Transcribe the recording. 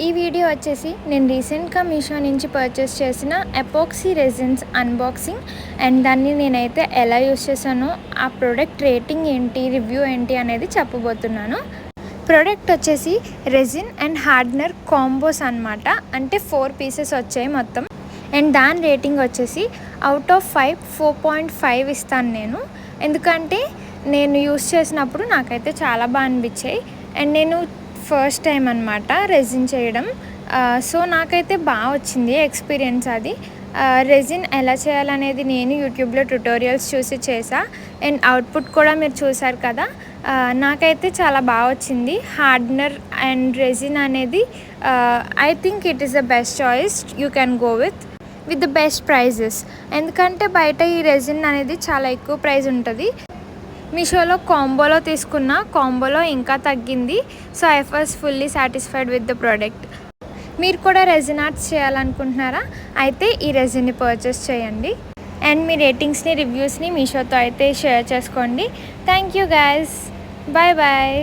ఈ వీడియో వచ్చేసి నేను రీసెంట్గా మీషో నుంచి పర్చేస్ చేసిన ఎపాక్సీ రెజిన్స్ అన్బాక్సింగ్ అండ్ దాన్ని నేనైతే ఎలా యూస్ చేశానో ఆ ప్రోడక్ట్ రేటింగ్ ఏంటి రివ్యూ ఏంటి అనేది చెప్పబోతున్నాను. ప్రోడక్ట్ వచ్చేసి రెజిన్ అండ్ హార్డ్నర్ కాంబోస్ అనమాట. అంటే 4 పీసెస్ వచ్చాయి మొత్తం. అండ్ దాని రేటింగ్ వచ్చేసి అవుట్ ఆఫ్ 5 4.5 ఇస్తాను నేను. ఎందుకంటే నేను యూస్ చేసినప్పుడు నాకైతే చాలా బాగా అనిపించాయి. అండ్ నేను ఫస్ట్ టైం అనమాట రెజిన్ చేయడం. సో నాకైతే బాగా వచ్చింది ఎక్స్పీరియన్స్ అది. రెజిన్ ఎలా చేయాలనేది నేను యూట్యూబ్లో ట్యుటోరియల్స్ చూసి చేసా. అండ్ అవుట్పుట్ కూడా మీరు చూసారు కదా. నాకైతే చాలా బాగా వచ్చింది. హార్డ్నర్ అండ్ రెజిన్ అనేది I think it is the best choice you can go with the best prices. ఎందుకంటే బయట ఈ రెజిన్ అనేది చాలా ఎక్కువ ప్రైస్ ఉంటుంది. మీషోలో కాంబోలో తీసుకున్న కాంబోలో ఇంకా తగ్గింది. So I was fully satisfied with the product. మీరు కూడా రెజిన్ ఆర్ట్స్ చేయాలనుకుంటున్నారా? అయితే ఈ రెజిన్ని పర్చేస్ చేయండి. అండ్ మీ రేటింగ్స్ని రివ్యూస్ని మీషోతో అయితే షేర్ చేసుకోండి. Thank you guys. Bye bye.